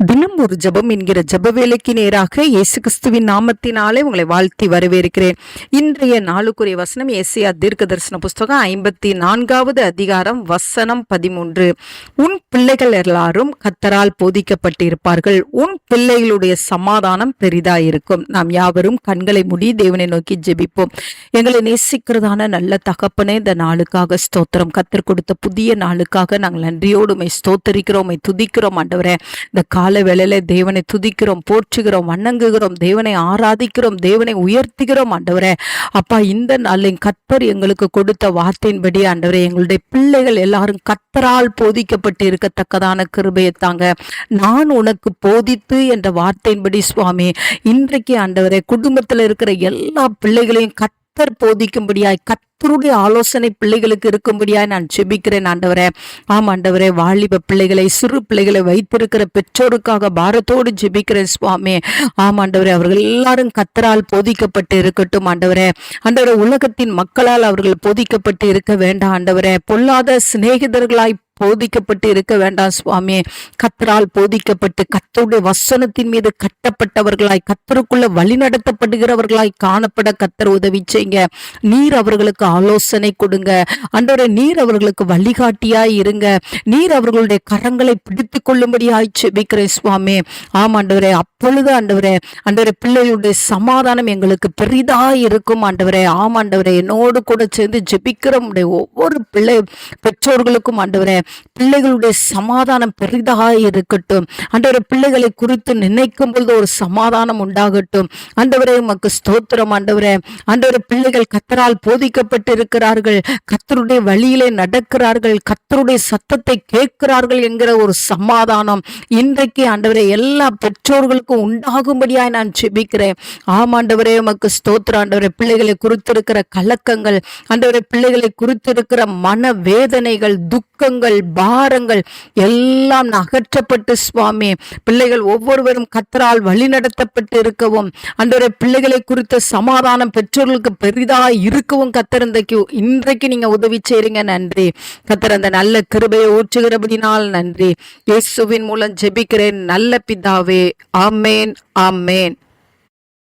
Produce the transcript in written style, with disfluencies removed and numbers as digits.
தினம் ஒரு ஜெபம் என்கிற ஜெப வேலைக்கு நேராக இயேசு கிறிஸ்துவின் நாமத்தினாலே உங்களை வாழ்த்தி வரவேற்கிறேன். இன்றைய நாளுக்குரிய வசனம் ஏசாயா தீர்க்கதரிசன புஸ்தகம் 54வது அதிகாரம் வசனம் 13. உன் பிள்ளைகள் எல்லாரும் கர்த்தரால் போதிக்கப்பட்டிருப்பார்கள், உன் பிள்ளைகளுடைய சமாதானம் பெரிதாயிருக்கும். நாம் யாவரும் கண்களை மூடி தேவனை நோக்கி ஜெபிப்போம். எங்களை நேசிக்கிறதான நல்ல தகப்பனே, இந்த நாளுக்காக ஸ்தோத்திரம். கர்த்தர் கொடுத்த புதிய நாளுக்காக நாங்கள் நன்றியோடு உம்மை ஸ்தோத்தரிக்கிறோம், உம்மை துதிக்கிறோம் ஆண்டவரே. இந்த கால வேளையில தேவனை துதிக்கிறோம், போற்றுகிறோம், வணங்குகிறோம், தேவனை ஆராதிக்கிறோம், தேவனை உயர்த்துகிறோம் ஆண்டவரே. அப்பா, இந்த நாளில் கர்த்தர் எங்களுக்கு கொடுத்த வார்த்தையின்படி ஆண்டவரே, எங்களுடைய பிள்ளைகள் எல்லாரும் கர்த்தரால் போதிக்கப்பட்டு இருக்கத்தக்கதான கிருபையை தாங்க. நான் உனக்கு போதித்து என்ற வார்த்தையின்படி சுவாமி, இன்றைக்கு ஆண்டவரே குடும்பத்தில் இருக்கிற எல்லா பிள்ளைகளையும் கர்த்தர் போதிக்கும்படியாய், கர்த்தருடைய ஆலோசனை பிள்ளைகளுக்கு இருக்கும்படியாய் நான் ஜெபிக்கிறேன் ஆண்டவரே. ஆம் ஆண்டவரே, வாலிப பிள்ளைகளை, சிறு பிள்ளைகளை வைத்திருக்கிற பெற்றோருக்காக பாரத்தோடு ஜெபிக்கிறேன் சுவாமி. ஆம் ஆண்டவரே, அவர்கள் எல்லாரும் கர்த்தரால் போதிக்கப்பட்டு இருக்கட்டும் ஆண்டவரே. ஆண்டவரே, உலகத்தின் மக்களால் அவர்கள் போதிக்கப்பட்டு இருக்க வேண்டாம் ஆண்டவரே. பொல்லாத சிநேகிதர்களாய் போதிக்கப்பட்டு இருக்க வேண்டாம் சுவாமி. கர்த்தரால் போதிக்கப்பட்டு கர்த்தருடைய வசனத்தின் மீது கட்டப்பட்டவர்களாய், கர்த்தருக்குள்ள வழி நடத்தப்படுகிறவர்களாய் காணப்பட கர்த்தர் உதவி செய்யுங்க. நீர் அவர்களுக்கு ஆலோசனை கொடுங்க ஆண்டவரே. நீர் அவர்களுக்கு வழிகாட்டியாய் இருங்க. நீர் அவர்களுடைய கரங்களை பிடித்து கொள்ளும்படியாய் ஜெபிக்கிறேன் சுவாமி. ஆம் ஆண்டவரே, அப்பொழுது ஆண்டவரே பிள்ளைகளுடைய சமாதானம் எங்களுக்கு பெரிதாய் இருக்கும் ஆண்டவரே. ஆம் ஆண்டவரே, என்னோடு கூட சேர்ந்து ஜெபிக்கிற ஒவ்வொரு பிள்ளை பெற்றோர்களுக்கும் ஆண்டவரே, பிள்ளைகளுடைய சமாதானம் பெரிதாக இருக்கட்டும் ஆண்டவரே. பிள்ளைகளை குறித்து நினைக்கும் பொழுது ஒரு சமாதானம் உண்டாகட்டும் ஆண்டவரே. உமக்கு ஸ்தோத்திரம் ஆண்டவரே. ஆண்டவரே, பிள்ளைகள் கர்த்தரால் போதிக்கப்பட்டு இருக்கிறார்கள், கர்த்தருடைய வழியிலே நடக்கிறார்கள், கர்த்தருடைய சத்தத்தை கேட்கிறார்கள் என்கிற ஒரு சமாதானம் இன்றைக்கு ஆண்டவரே எல்லா பெற்றோர்களுக்கும் உண்டாகும்படியாய் நான் ஜெபிக்கிறேன். ஆமாண்டவரே, உமக்கு ஸ்தோத்திரம் ஆண்டவரே. பிள்ளைகளை குறித்திருக்கிற கலக்கங்கள் ஆண்டவரே, பிள்ளைகளை குறித்திருக்கிற மன வேதனைகள், துக்கங்கள், பாரங்கள் எல்லாம் அகற்றப்பட்டு சுவாமி, பிள்ளைகள் ஒவ்வொருவரும் கர்த்தரால் வழி நடத்தப்பட்டு இருக்கவும் ஆண்டவரே, பிள்ளைகளை குறித்த சமாதானம் பெற்றோர்களுக்கு பெரிதாய் இருக்கவும் கர்த்தர் இன்றைக்கு நீங்க உதவி செய்றீங்க. நன்றி கர்த்தர். அந்த நல்ல கிருபையை ஊற்றுகிறபடினால் நன்றி. இயேசுவின் மூலம் ஜெபிக்கிறேன் நல்ல பிதாவே. ஆமேன், ஆமேன்.